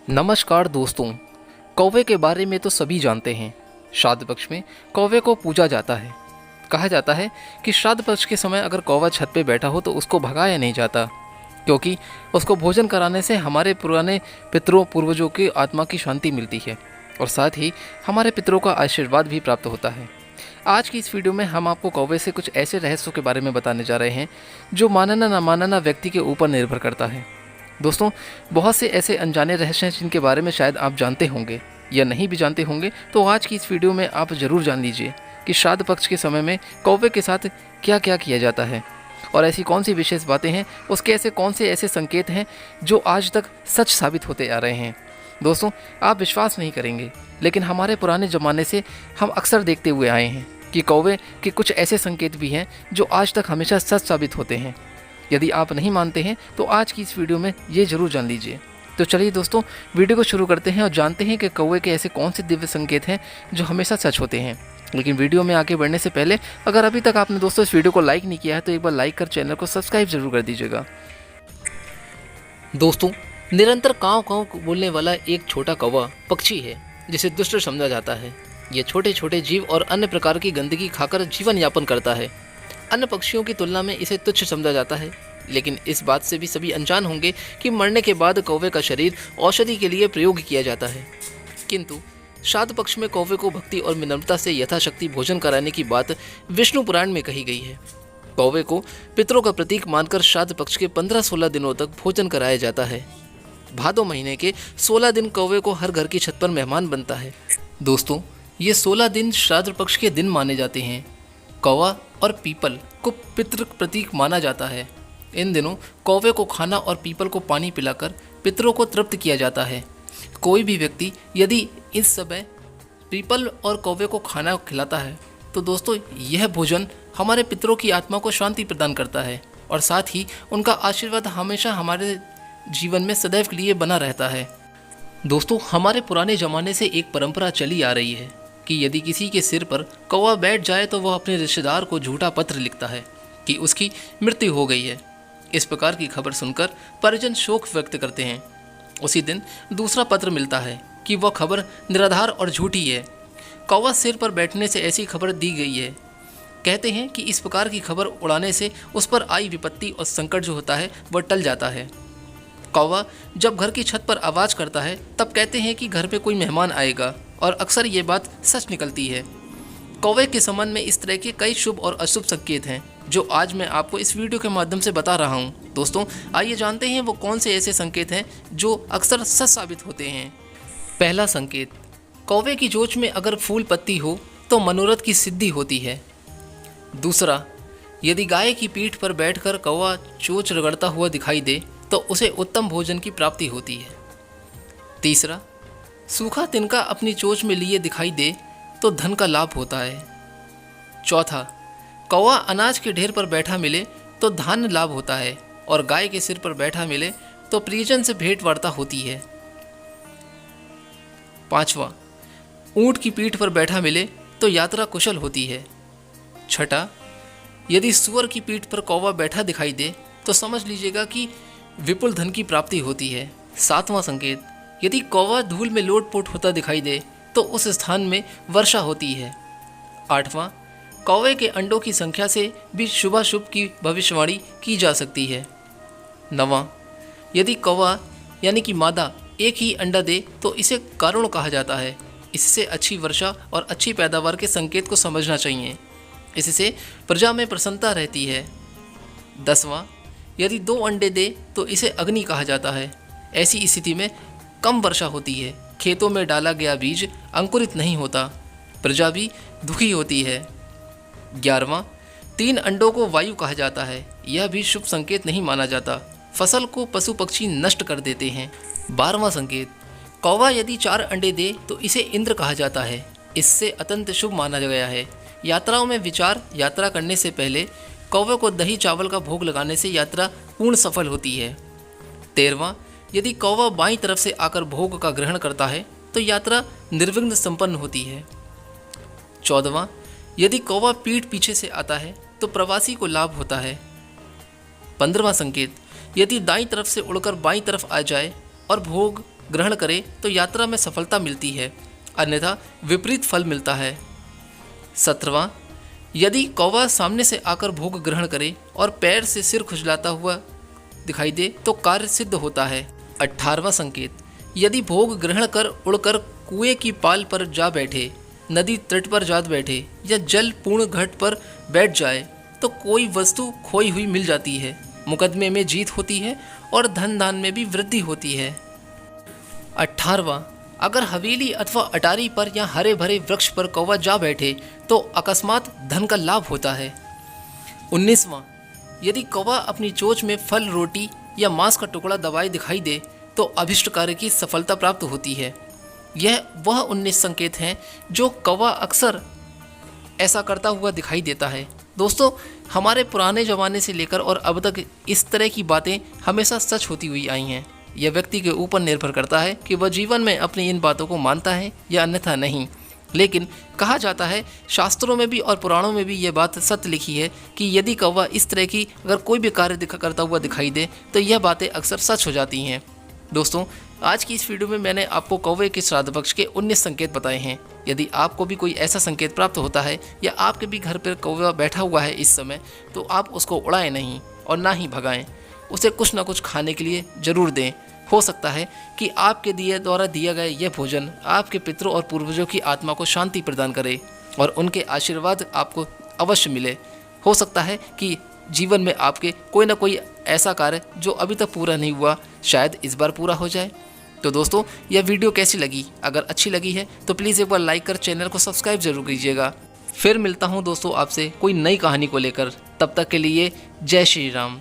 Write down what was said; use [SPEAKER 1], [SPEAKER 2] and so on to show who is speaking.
[SPEAKER 1] नमस्कार दोस्तों। कौवे के बारे में तो सभी जानते हैं। श्राद्ध पक्ष में कौवे को पूजा जाता है। कहा जाता है कि श्राद्ध पक्ष के समय अगर कौवा छत पे बैठा हो तो उसको भगाया नहीं जाता, क्योंकि उसको भोजन कराने से हमारे पुराने पितरों पूर्वजों की आत्मा की शांति मिलती है और साथ ही हमारे पितरों का आशीर्वाद भी प्राप्त होता है। आज की इस वीडियो में हम आपको कौवे से कुछ ऐसे रहस्यों के बारे में बताने जा रहे हैं जो मानना न मानना व्यक्ति के ऊपर निर्भर करता है। दोस्तों, बहुत से ऐसे अनजाने रहस्य हैं जिनके बारे में शायद आप जानते होंगे या नहीं भी जानते होंगे, तो आज की इस वीडियो में आप ज़रूर जान लीजिए कि श्राद्ध पक्ष के समय में कौवे के साथ क्या क्या किया जाता है और ऐसी कौन सी विशेष बातें हैं, उसके ऐसे कौन से ऐसे संकेत हैं जो आज तक सच साबित होते आ रहे हैं। दोस्तों, आप विश्वास नहीं करेंगे, लेकिन हमारे पुराने ज़माने से हम अक्सर देखते हुए आए हैं कि कौवे के कुछ ऐसे संकेत भी हैं जो आज तक हमेशा सच साबित होते हैं। यदि आप नहीं मानते हैं तो आज की इस वीडियो में ये ज़रूर जान लीजिए। तो चलिए दोस्तों, वीडियो को शुरू करते हैं और जानते हैं कि कौवे के ऐसे कौन से दिव्य संकेत हैं जो हमेशा सच होते हैं। लेकिन वीडियो में आगे बढ़ने से पहले अगर अभी तक आपने दोस्तों इस वीडियो को लाइक नहीं किया है तो एक बार लाइक कर चैनल को सब्सक्राइब जरूर कर दीजिएगा। दोस्तों, निरंतर काँव काँव बोलने वाला एक छोटा कौवा पक्षी है जिसे दुष्ट समझा जाता है। ये छोटे छोटे जीव और अन्य प्रकार की गंदगी खाकर जीवन यापन करता है। अन्य पक्षियों की तुलना में इसे तुच्छ समझा जाता है, लेकिन इस बात से भी सभी अनजान होंगे कि मरने के बाद कौवे का शरीर औषधि के लिए प्रयोग किया जाता है। किंतु श्राद्ध पक्ष में कौवे को भक्ति और विनम्रता से यथाशक्ति भोजन कराने की बात विष्णु पुराण में कही गई है। कौवे को पितरों का प्रतीक मानकर श्राद्ध पक्ष के 15-16 दिनों तक भोजन कराया जाता है। भादो महीने के 16 दिन कौवे को हर घर की छत पर मेहमान बनता है। दोस्तों, ये 16 दिन श्राद्ध पक्ष के दिन माने जाते हैं। कौवा और पीपल को पितृ प्रतीक माना जाता है। इन दिनों कौवे को खाना और पीपल को पानी पिलाकर पितरों को तृप्त किया जाता है। कोई भी व्यक्ति यदि इस समय पीपल और कौवे को खाना खिलाता है तो दोस्तों यह भोजन हमारे पितरों की आत्मा को शांति प्रदान करता है और साथ ही उनका आशीर्वाद हमेशा हमारे जीवन में सदैव के लिए बना रहता है। दोस्तों, हमारे पुराने ज़माने से एक परंपरा चली आ रही है कि यदि किसी के सिर पर कौवा बैठ जाए तो वह अपने रिश्तेदार को झूठा पत्र लिखता है कि उसकी मृत्यु हो गई है। इस प्रकार की खबर सुनकर परिजन शोक व्यक्त करते हैं। उसी दिन दूसरा पत्र मिलता है कि वह खबर निराधार और झूठी है। कौवा सिर पर बैठने से ऐसी खबर दी गई है। कहते हैं कि इस प्रकार की खबर उड़ाने से उस पर आई विपत्ति और संकट जो होता है वह टल जाता है। कौवा जब घर की छत पर आवाज़ करता है तब कहते हैं कि घर पे कोई मेहमान आएगा, और अक्सर ये बात सच निकलती है। कौवे के संबंध में इस तरह के कई शुभ और अशुभ संकेत हैं जो आज मैं आपको इस वीडियो के माध्यम से बता रहा हूँ। दोस्तों, आइए जानते हैं वो कौन से ऐसे संकेत हैं जो अक्सर सच साबित होते हैं। पहला संकेत, कौवे की चोंच में अगर फूल पत्ती हो तो मनोरथ की सिद्धि होती है। दूसरा, यदि गाय की पीठ पर बैठकर कौवा चोंच रगड़ता हुआ दिखाई दे तो उसे उत्तम भोजन की प्राप्ति होती है। तीसरा, सूखा तिनका अपनी चोंच में लिए दिखाई दे तो धन का लाभ होता है। चौथा, कौवा अनाज के ढेर पर बैठा मिले तो धान्य लाभ होता है और गाय के सिर पर बैठा मिले तो प्रियजन से भेंट वार्ता होती है। पांचवा, ऊंट की पीठ पर बैठा मिले तो यात्रा कुशल होती है। छठा, यदि सुअर की पीठ पर कौवा बैठा दिखाई दे तो समझ लीजिएगा कि विपुल धन की प्राप्ति होती है। सातवां संकेत, यदि कौवा धूल में लोटपोट होता दिखाई दे तो उस स्थान में वर्षा होती है। आठवां, कौवे के अंडों की संख्या से भी शुभाशुभ की भविष्यवाणी की जा सकती है। नवां, यदि कौवा यानी कि मादा एक ही अंडा दे तो इसे कारुण कहा जाता है। इससे अच्छी वर्षा और अच्छी पैदावार के संकेत को समझना चाहिए। इससे प्रजा में प्रसन्नता रहती है। 10वां, यदि 2 अंडे दे तो इसे अग्नि कहा जाता है। ऐसी स्थिति में कम वर्षा होती है, खेतों में डाला गया बीज अंकुरित नहीं होता, प्रजा भी दुखी होती है। 11वां, 3 अंडों को वायु कहा जाता है। यह भी शुभ संकेत नहीं माना जाता, फसल को पशु पक्षी नष्ट कर देते हैं। 12वां संकेत, कौवा यदि 4 अंडे दे तो इसे इंद्र कहा जाता है। इससे अत्यंत शुभ माना गया है। यात्राओं में विचार, यात्रा करने से पहले कौवे को दही चावल का भोग लगाने से यात्रा पूर्ण सफल होती है। 13वां, यदि कौवा बाईं तरफ से आकर भोग का ग्रहण करता है तो यात्रा निर्विघ्न संपन्न होती है। 14वां, यदि कौवा पीठ पीछे से आता है तो प्रवासी को लाभ होता है। 15वां संकेत, यदि दाईं तरफ से उड़कर बाईं तरफ आ जाए और भोग ग्रहण करे तो यात्रा में सफलता मिलती है, अन्यथा विपरीत फल मिलता है। 17वां, यदि कौवा सामने से आकर भोग ग्रहण करे और पैर से सिर खुजलाता हुआ दिखाई दे तो कार्य सिद्ध होता है। 18वां संकेत, यदि भोग ग्रहण कर उड़कर कुएं की पाल पर जा बैठे, नदी तट पर जा बैठे या जल पूर्ण घट पर बैठ जाए तो कोई वस्तु खोई हुई मिल जाती है, मुकदमे में जीत होती है और धन दान में भी वृद्धि होती है। 18वां, अगर हवेली अथवा अटारी पर या हरे भरे वृक्ष पर कौवा जा बैठे तो अकस्मात धन का लाभ होता है। 19वां, यदि कौवा अपनी चोंच में फल, रोटी या मांस का टुकड़ा दबाए दिखाई दे तो अभिष्ट कार्य की सफलता प्राप्त होती है। यह वह 19 संकेत हैं जो कौवा अक्सर ऐसा करता हुआ दिखाई देता है। दोस्तों, हमारे पुराने ज़माने से लेकर और अब तक इस तरह की बातें हमेशा सच होती हुई आई हैं। यह व्यक्ति के ऊपर निर्भर करता है कि वह जीवन में अपनी इन बातों को मानता है या अन्यथा नहीं। लेकिन कहा जाता है, शास्त्रों में भी और पुराणों में भी यह बात सत्य लिखी है कि यदि कौवा इस तरह की अगर कोई भी कार्य करता हुआ दिखाई दे तो यह बातें अक्सर सच हो जाती हैं। दोस्तों, आज की इस वीडियो में मैंने आपको कौवे के श्राद्ध पक्ष के 19 संकेत बताए हैं। यदि आपको भी कोई ऐसा संकेत प्राप्त होता है या आपके भी घर पर कौवा बैठा हुआ है इस समय, तो आप उसको उड़ाएं नहीं और ना ही भगाएं। उसे कुछ ना कुछ खाने के लिए ज़रूर दें। हो सकता है कि आपके द्वारा दिया गया यह भोजन आपके पितरों और पूर्वजों की आत्मा को शांति प्रदान करे और उनके आशीर्वाद आपको अवश्य मिले। हो सकता है कि जीवन में आपके कोई ना कोई ऐसा कार्य जो अभी तक पूरा नहीं हुआ, शायद इस बार पूरा हो जाए। तो दोस्तों, यह वीडियो कैसी लगी? अगर अच्छी लगी है तो प्लीज़ एक बार लाइक कर चैनल को सब्सक्राइब जरूर कीजिएगा। फिर मिलता हूँ दोस्तों आपसे कोई नई कहानी को लेकर। तब तक के लिए जय श्री राम।